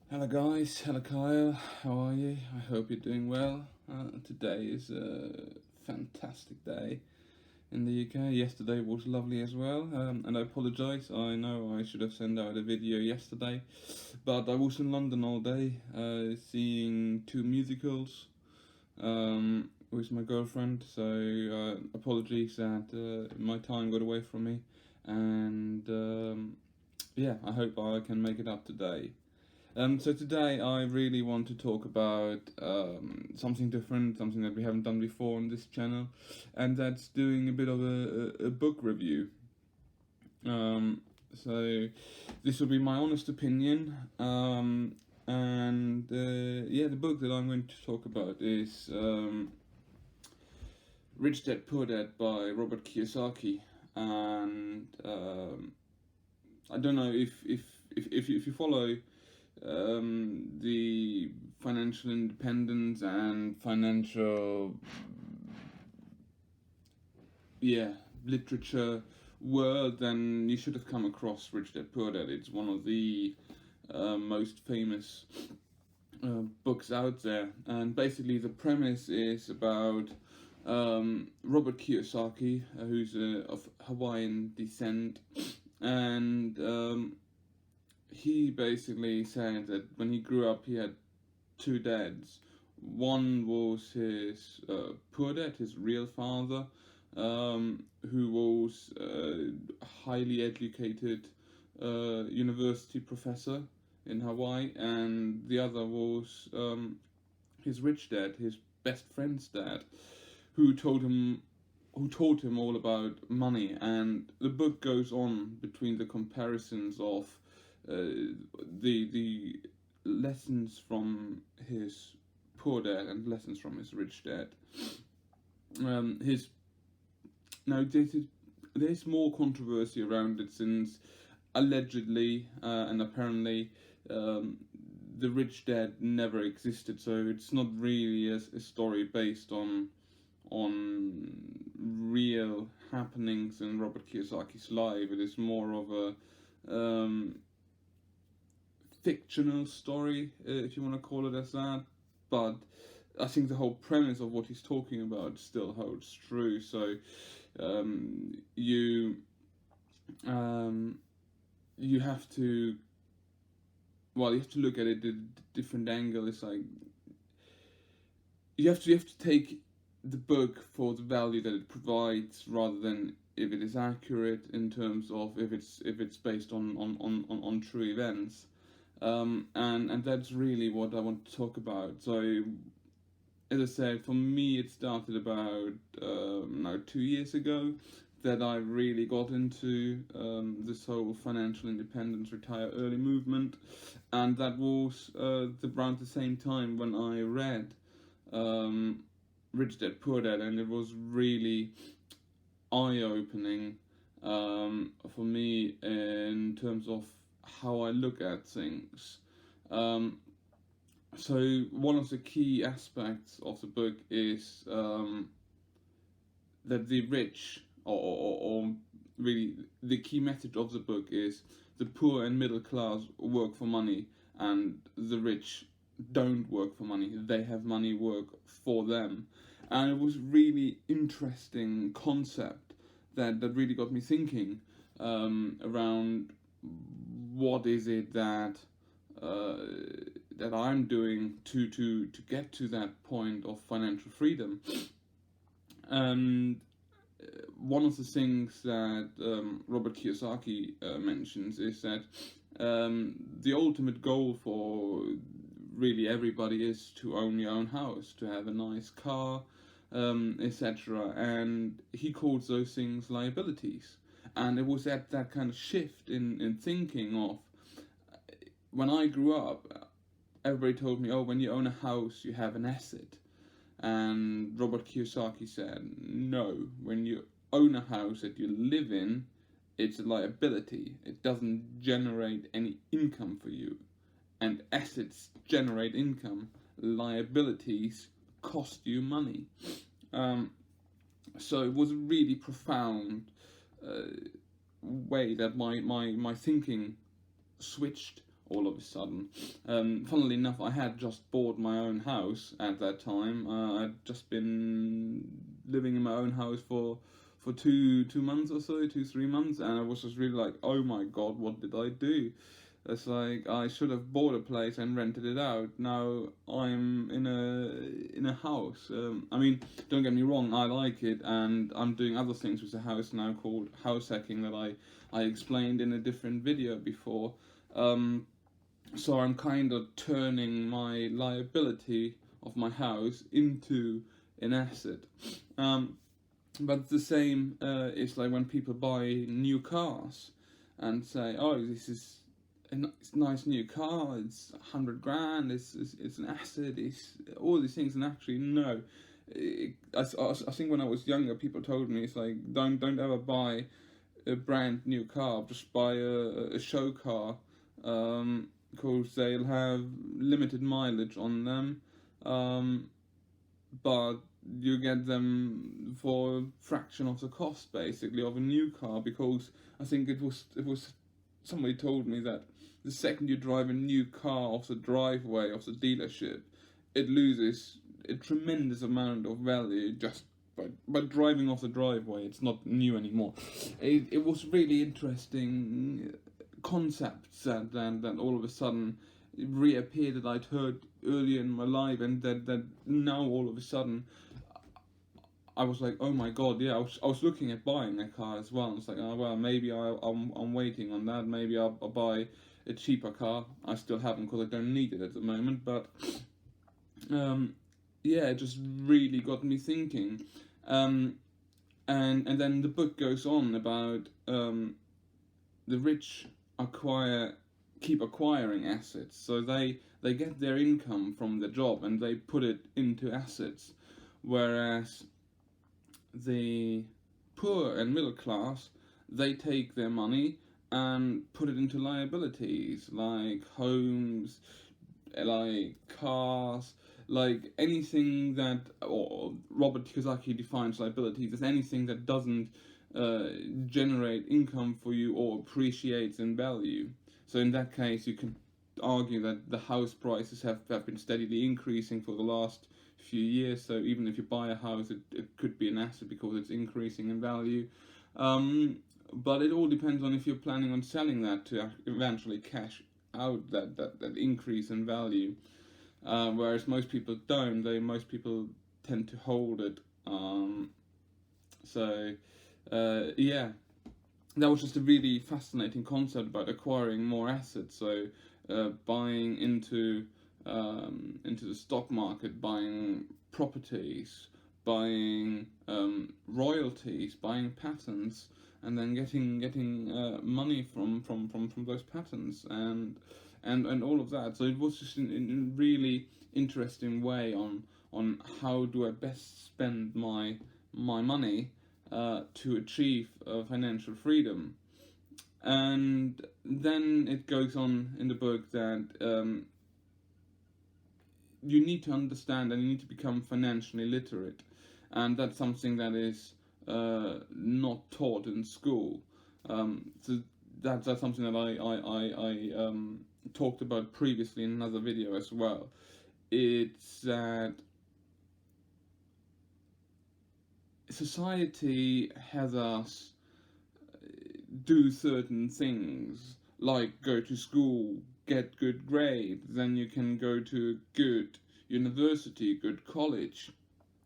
Hello guys, hello Kyle, how are you? I hope you're doing well. Today is a fantastic day in the UK. Yesterday was lovely as well, and I apologise. I know I should have sent out a video yesterday, but I was in London all day, seeing two musicals with my girlfriend. So apologies that my time got away from me, and yeah, I hope I can make it up today. So today I really want to talk about something different, something that we haven't done before on this channel, and that's doing a bit of a book review. Um, so this will be my honest opinion, and yeah, the book that I'm going to talk about is Rich Dad Poor Dad by Robert Kiyosaki, and I don't know if you follow the financial independence and financial, yeah, literature world, then you should have come across Rich Dad Poor Dad. It's one of the most famous books out there, and basically the premise is about Robert Kiyosaki, who's of Hawaiian descent, and he basically said that when he grew up, he had two dads. One was his poor dad, his real father, who was a highly educated university professor in Hawaii, and the other was his rich dad, his best friend's dad, who told him who taught him all about money. And the book goes on between the comparisons of the lessons from his poor dad and lessons from his rich dad. His now there's more controversy around it, since allegedly and apparently um, the rich dad never existed. So it's not really a story based on real happenings in Robert Kiyosaki's life. It is more of a fictional story, if you want to call it as that. But I think the whole premise of what he's talking about still holds true. So you um, you have to you have to look at it at a different angle. It's like you have to take the book for the value that it provides, rather than if it is accurate in terms of if it's based on true events. And that's really what I want to talk about. So, as I said, for me, it started about now 2 years ago that I really got into this whole financial independence, retire early movement, and that was around the same time when I read um, Rich Dad Poor Dad, and it was really eye-opening for me in terms of how I look at things. Um, so one of the key aspects of the book is that the rich, or really the key message of the book is the poor and middle class work for money, and the rich don't work for money. They have money work for them. And it was really interesting concept that really got me thinking around what is it uh, that I'm doing to get to that point of financial freedom. And one of the things that Robert Kiyosaki mentions is that the ultimate goal for really everybody is to own your own house, to have a nice car, etc. And he calls those things liabilities. And it was at that kind of shift in thinking of when I grew up, everybody told me, oh, when you own a house, you have an asset. And Robert Kiyosaki said, no, when you own a house that you live in, it's a liability. It doesn't generate any income for you. And assets generate income. Liabilities cost you money. So it was a really profound way that my thinking switched all of a sudden. Funnily enough, I had just bought my own house at that time. I'd just been living in my own house for 2 months or so, 3 months, and I was just really like, oh my god, what did I do? It's like I should have bought a place and rented it out. Now I'm in a house. I mean, don't get me wrong, I like it, and I'm doing other things with the house now called house hacking that I explained in a different video before. So I'm kind of turning my liability of my house into an asset. But the same is like when people buy new cars and say, "Oh, this is a nice new car. It's 100 grand. It's an asset. It's all these things." And actually, no. I think when I was younger, people told me it's like don't ever buy a brand new car. Just buy a show car, because they'll have limited mileage on them, but you get them for a fraction of the cost basically of a new car. Because I think it was somebody told me that the second you drive a new car off the driveway of the dealership, it loses a tremendous amount of value just by driving off the driveway. It's not new anymore. It was really interesting concepts that all of a sudden reappeared that I'd heard earlier in my life, and that now all of a sudden I was like, oh my god, yeah, I was looking at buying a car as well. And it's like, oh well, maybe I'm waiting on that. Maybe I'll buy a cheaper car. I still haven't, because I don't need it at the moment. But yeah, it just really got me thinking. And then the book goes on about the rich keep acquiring assets. So they get their income from the job and they put it into assets, whereas the poor and middle class, they take their money and put it into liabilities like homes, like cars, like anything that, or Robert Kiyosaki defines liabilities as anything that doesn't generate income for you or appreciates in value. So in that case, you can argue that the house prices have been steadily increasing for the last few years. So even if you buy a house, it could be an asset because it's increasing in value. But it all depends on if you're planning on selling that to eventually cash out that increase in value. Whereas most people don't. Most people tend to hold it. Yeah, that was just a really fascinating concept about acquiring more assets. So buying into the stock market, buying properties, buying royalties, buying patents, and then getting money from those patents and all of that. So it was just in a really interesting way on how do I best spend my money to achieve financial freedom. And then it goes on in the book that you need to understand and you need to become financially literate, and that's something that is not taught in school. So that's something that I talked about previously in another video as well. It's that society has us do certain things, like go to school, get good grades, then you can go to a good university, good college,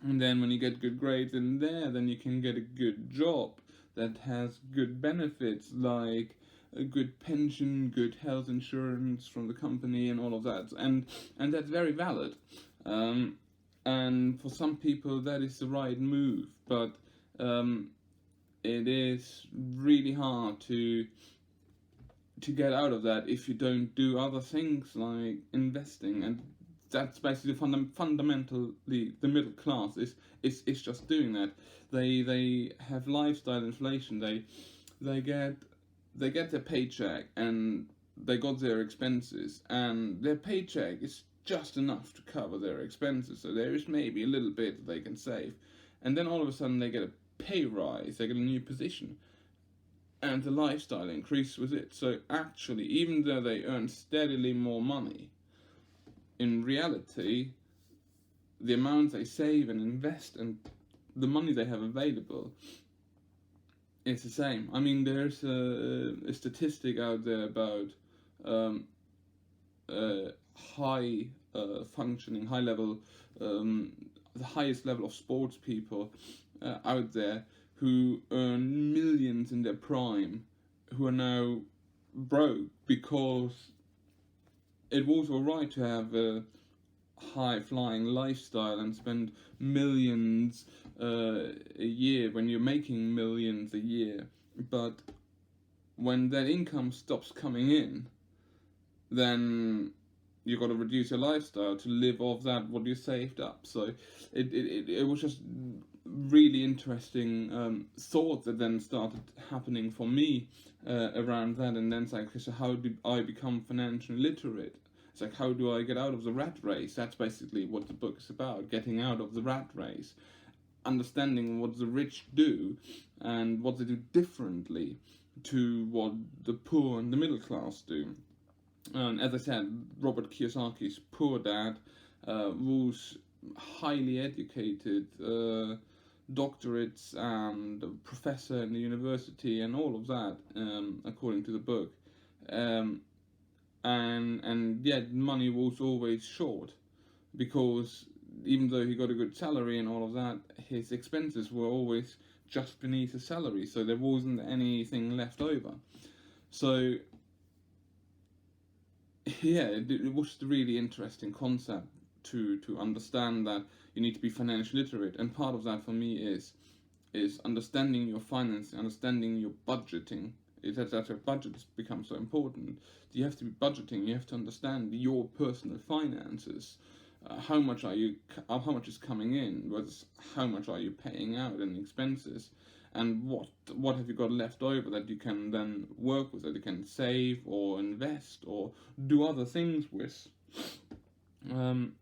and then when you get good grades in there, then you can get a good job that has good benefits, like a good pension, good health insurance from the company, and all of that, and that's very valid. And for some people that is the right move, but it is really hard to get out of that if you don't do other things like investing. And that's basically fundamentally the middle class is just doing that. They have lifestyle inflation. They get their paycheck and they got their expenses, and their paycheck is just enough to cover their expenses. So there is maybe a little bit that they can save, and then all of a sudden they get a pay rise, they get a new position. and the lifestyle increased with it. So actually, even though they earn steadily more money, in reality, the amount they save and invest and the money they have available is the same. I mean, there's a statistic out there about um, high functioning, high level, the highest level of sports people out there who earn millions in their prime, who are now broke because it was alright to have a high flying lifestyle and spend millions a year when you're making millions a year, but when that income stops coming in, then you got to reduce your lifestyle to live off that what you saved up. So it was just really interesting thought that then started happening for me around that, and then it's like, so how do I become financially literate? It's like, how do I get out of the rat race? That's basically what the book is about, getting out of the rat race, understanding what the rich do and what they do differently to what the poor and the middle class do. And as I said, Robert Kiyosaki's poor dad was highly educated, doctorates and a professor in the university and all of that, according to the book. Um, and yet money was always short because even though he got a good salary and all of that, his expenses were always just beneath his salary, so there wasn't anything left over. So yeah, it was a really interesting concept to understand that you need to be financially literate, and part of that for me is understanding your finance, understanding your budgeting. That's where budgets become so important. You have to be budgeting. You have to understand your personal finances. How much are you? How much is coming in? Versus how much are you paying out in expenses? And what have you got left over that you can then work with, that you can save or invest or do other things with. Um,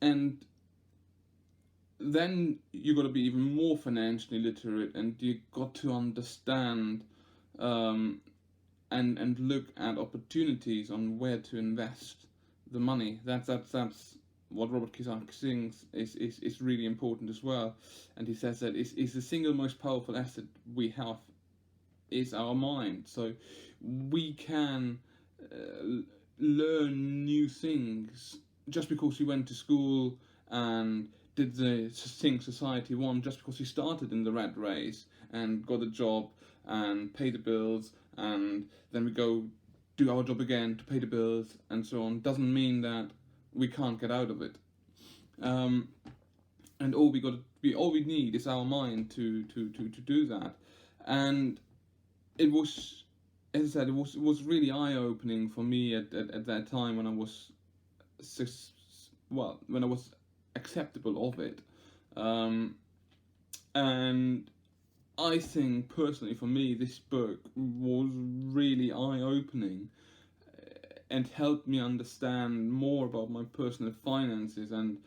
and then you got to be even more financially literate, and you got to understand um, and look at opportunities on where to invest the money. That's what Robert Kiyosaki thinks is really important as well. And he says that is the single most powerful asset we have is our mind. So we can learn new things just because we went to school and did the thing society want, just because we started in the rat race and got a job and pay the bills, and then we go do our job again to pay the bills and so on, doesn't mean that we can't get out of it. And all we need is our mind to do that. And it was, as I said, it was really eye opening for me at that time when I was when I was acceptable of it, and I think personally for me this book was really eye opening and helped me understand more about my personal finances and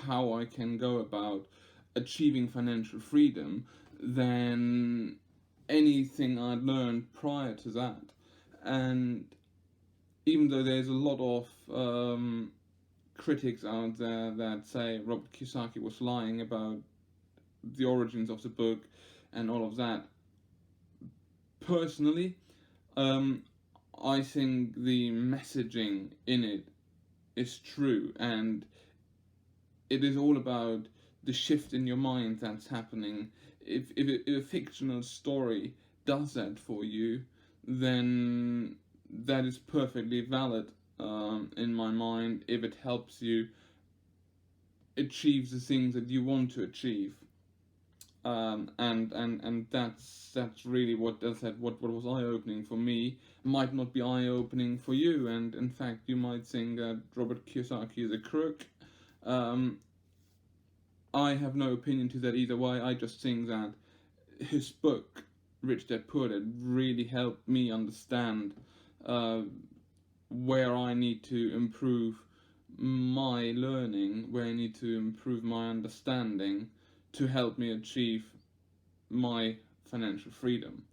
how I can go about achieving financial freedom than anything I'd learned prior to that. And even though there's a lot of critics out there that say Robert Kiyosaki was lying about the origins of the book and all of that, personally, I think the messaging in it is true, and it is all about the shift in your mind that's happening. If a fictional story does that for you, then that is perfectly valid in my mind if it helps you achieve the things that you want to achieve. And that's really what does that what was eye opening for me might not be eye opening for you, and in fact you might think that Robert Kiyosaki is a crook. I have no opinion to that either way. I just think that his book Rich Dad Poor Dad really helped me understand uh, where I need to improve my learning, where I need to improve my understanding to help me achieve my financial freedom.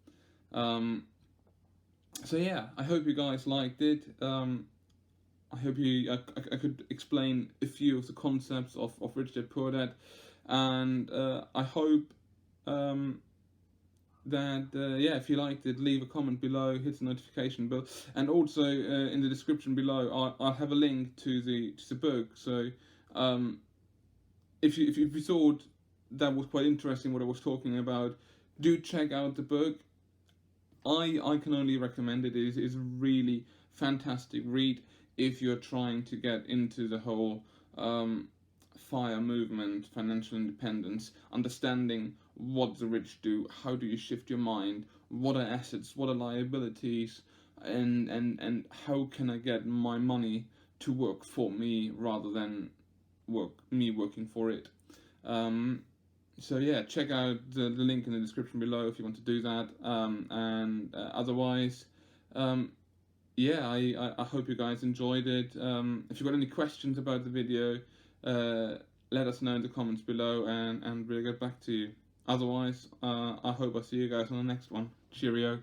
So yeah, I hope you guys liked it. I hope I could explain a few of the concepts of Rich Dad Poor Dad, and I hope that yeah, if you liked it, leave a comment below, hit the notification bell, and also in the description below, I'll have a link to the book. So if you thought that was quite interesting what I was talking about, do check out the book. I can only recommend it. It is a really fantastic read if you're trying to get into the whole FIRE movement, financial independence, understanding what the rich do, how do you shift your mind, what are assets, what are liabilities, and how can I get my money to work for me rather than working for it. So yeah, check out the link in the description below if you want to do that. And otherwise, yeah, I hope you guys enjoyed it. If you've got any questions about the video, let us know in the comments below, and we'll get back to you. Otherwise, I hope I see you guys on the next one. Cheerio.